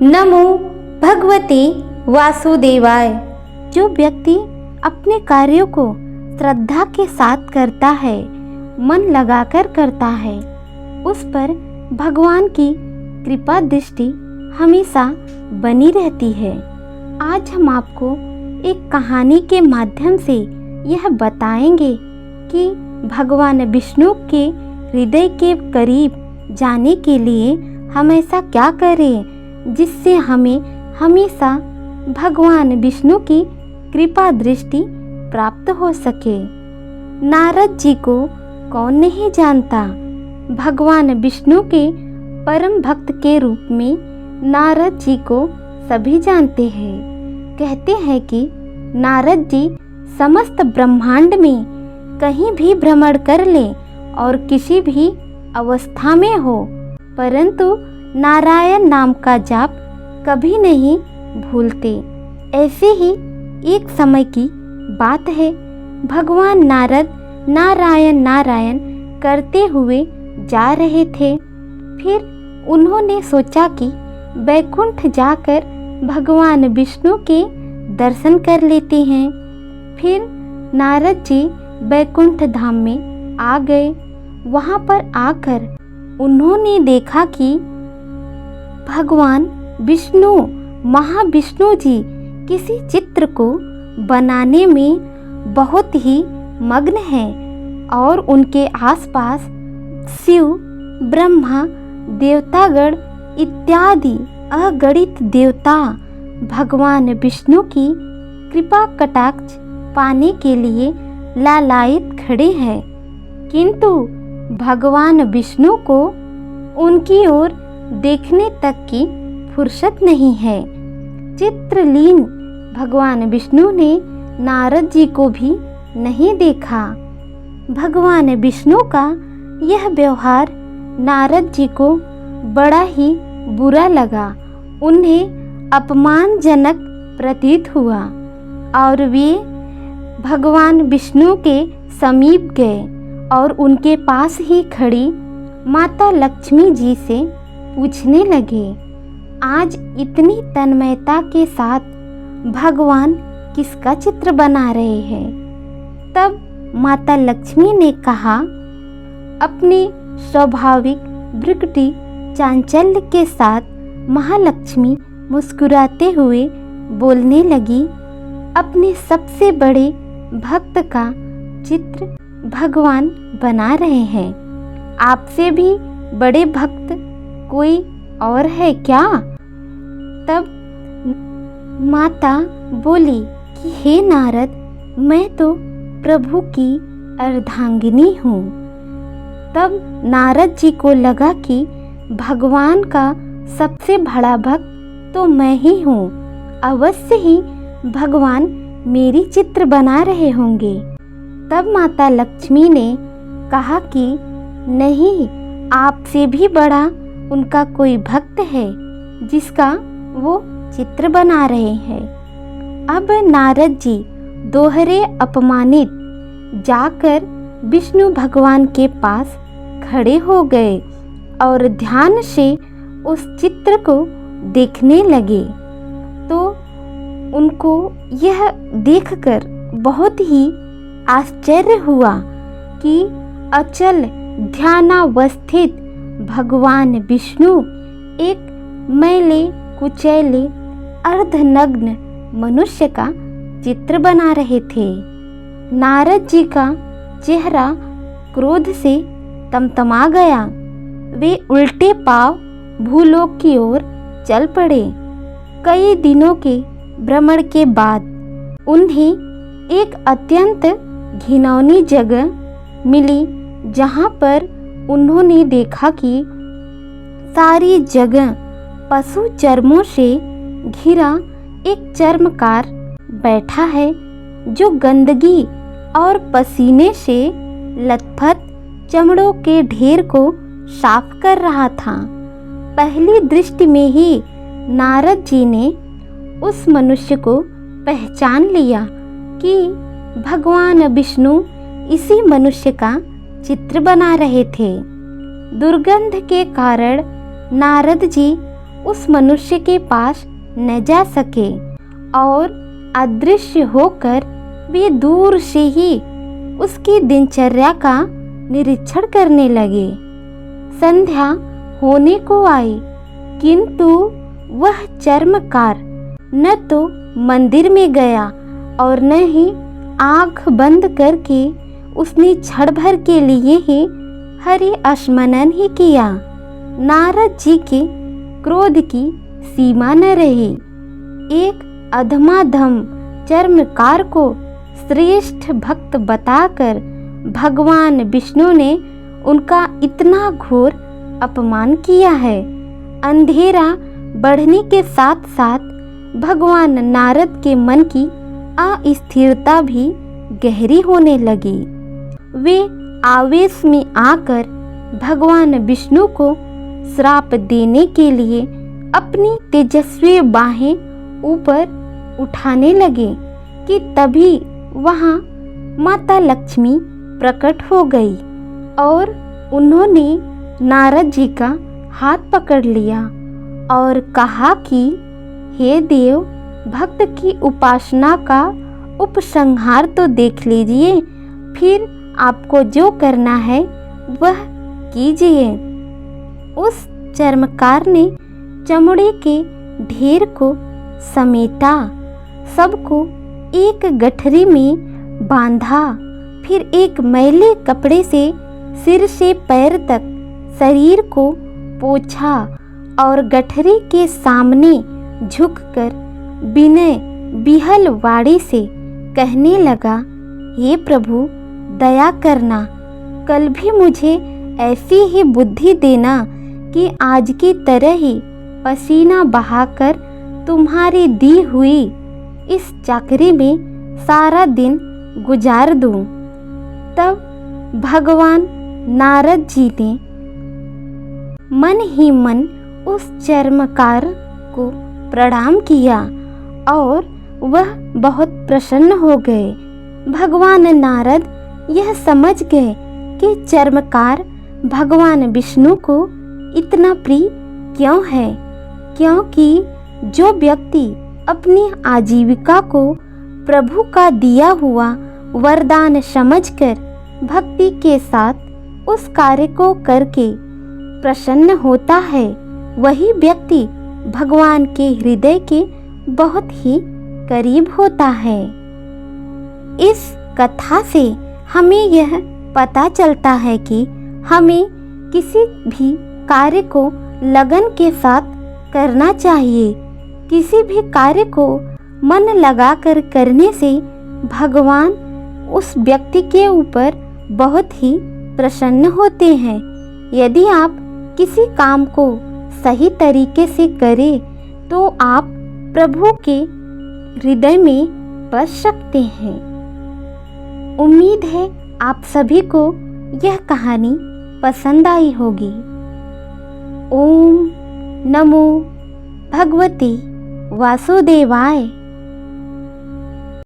नमो भगवते वासुदेवाय। जो व्यक्ति अपने कार्यों को श्रद्धा के साथ करता है, मन लगाकर करता है, उस पर भगवान की कृपा दृष्टि हमेशा बनी रहती है। आज हम आपको एक कहानी के माध्यम से यह बताएंगे कि भगवान विष्णु के हृदय के करीब जाने के लिए हम ऐसा क्या करें जिससे हमें हमेशा भगवान विष्णु की कृपा दृष्टि प्राप्त हो सके। नारद जी को कौन नहीं जानता। भगवान विष्णु के परम भक्त के रूप में नारद जी को सभी जानते हैं। कहते हैं कि नारद जी समस्त ब्रह्मांड में कहीं भी भ्रमण कर ले और किसी भी अवस्था में हो, परंतु नारायण नाम का जाप कभी नहीं भूलते। ऐसे ही एक समय की बात है, भगवान नारद नारायण नारायण करते हुए जा रहे थे। फिर उन्होंने सोचा कि वैकुंठ जाकर भगवान विष्णु के दर्शन कर लेते हैं। फिर नारद जी वैकुंठ धाम में आ गए। वहाँ पर आकर उन्होंने देखा कि भगवान विष्णु महाविष्णु जी किसी चित्र को बनाने में बहुत ही मग्न हैं और उनके आसपास शिव, ब्रह्मा, देवतागण इत्यादि अगणित देवता भगवान विष्णु की कृपा कटाक्ष पाने के लिए लालायित खड़े हैं, किंतु भगवान विष्णु को उनकी ओर देखने तक की फुर्सत नहीं है। चित्रलीन भगवान विष्णु ने नारद जी को भी नहीं देखा। भगवान विष्णु का यह व्यवहार नारद जी को बड़ा ही बुरा लगा। उन्हें अपमानजनक प्रतीत हुआ और वे भगवान विष्णु के समीप गए और उनके पास ही खड़ी माता लक्ष्मी जी से पूछने लगे, आज इतनी तन्मयता के साथ भगवान किसका चित्र बना रहे हैं। तब माता लक्ष्मी ने कहा, अपने स्वाभाविक भ्रुकुटी चांचल्य के साथ महालक्ष्मी मुस्कुराते हुए बोलने लगी, अपने सबसे बड़े भक्त का चित्र भगवान बना रहे हैं। आपसे भी बड़े भक्त कोई और है क्या? तब माता बोली कि हे नारद, मैं तो प्रभु की अर्धांगिनी हूँ। तब नारद जी को लगा कि भगवान का सबसे बड़ा भक्त तो मैं ही हूँ, अवश्य ही भगवान मेरी चित्र बना रहे होंगे। तब माता लक्ष्मी ने कहा कि नहीं, आपसे भी बड़ा उनका कोई भक्त है जिसका वो चित्र बना रहे हैं। अब नारद जी दोहरे अपमानित जाकर विष्णु भगवान के पास खड़े हो गए और ध्यान से उस चित्र को देखने लगे। तो उनको यह देखकर बहुत ही आश्चर्य हुआ कि अचल ध्यानावस्थित भगवान विष्णु एक मैले कुचैले अर्धनग्न मनुष्य का चित्र बना रहे थे। नारद जी का चेहरा क्रोध से तमतमा गया। वे उल्टे पांव भूलोक की ओर चल पड़े। कई दिनों के भ्रमण के बाद उन्हें एक अत्यंत घिनौनी जगह मिली, जहाँ पर उन्होंने देखा कि सारी जगह पशु चर्मों से घिरा एक चर्मकार बैठा है, जो गंदगी और पसीने से लथपथ चमड़ों के ढेर को साफ कर रहा था। पहली दृष्टि में ही नारद जी ने उस मनुष्य को पहचान लिया कि भगवान विष्णु इसी मनुष्य का चित्र बना रहे थे। दुर्गंध के कारण नारद जी उस मनुष्य के पास न जा सके और अदृश्य होकर वे दूर से ही उसकी दिनचर्या का निरीक्षण करने लगे। संध्या होने को आई, किंतु वह चर्मकार न तो मंदिर में गया और न ही आंख बंद करके उसने क्षण भर के लिए ही हरि स्मरण ही किया। नारद जी के क्रोध की सीमा न रही। एक अधमाधम चर्मकार को श्रेष्ठ भक्त बताकर भगवान विष्णु ने उनका इतना घोर अपमान किया है। अंधेरा बढ़ने के साथ साथ भगवान नारद के मन की अस्थिरता भी गहरी होने लगी। वे आवेश में आकर भगवान विष्णु को श्राप देने के लिए अपनी तेजस्वी बाहें ऊपर उठाने लगे कि तभी वहाँ माता लक्ष्मी प्रकट हो गई और उन्होंने नारद जी का हाथ पकड़ लिया और कहा कि हे देव, भक्त की उपासना का उपसंहार तो देख लीजिए, फिर आपको जो करना है वह कीजिए। उस चर्मकार ने चमड़े के ढेर को समेटा, सबको एक गठरी में बांधा, फिर एक मैले कपड़े से सिर से पैर तक शरीर को पोंछा और गठरी के सामने झुककर विनय विहल वाणी से कहने लगा, हे प्रभु, दया करना, कल भी मुझे ऐसी ही बुद्धि देना कि आज की तरह ही पसीना बहाकर तुम्हारी दी हुई इस चाकरी में सारा दिन गुजार दूं। तब भगवान नारद जी ने मन ही मन उस चर्मकार को प्रणाम किया और वह बहुत प्रसन्न हो गए। भगवान नारद यह समझ गए कि चर्मकार भगवान विष्णु को इतना प्रिय क्यों है, क्योंकि जो व्यक्ति अपनी आजीविका को प्रभु का दिया हुआ वरदान समझकर भक्ति के साथ उस कार्य को करके प्रसन्न होता है, वही व्यक्ति भगवान के हृदय के बहुत ही करीब होता है। इस कथा से हमें यह पता चलता है कि हमें किसी भी कार्य को लगन के साथ करना चाहिए। किसी भी कार्य को मन लगाकर करने से भगवान उस व्यक्ति के ऊपर बहुत ही प्रसन्न होते हैं। यदि आप किसी काम को सही तरीके से करें तो आप प्रभु के हृदय में बस सकते हैं। उम्मीद है आप सभी को यह कहानी पसंद आई होगी। ओम नमो भगवते वासुदेवाय।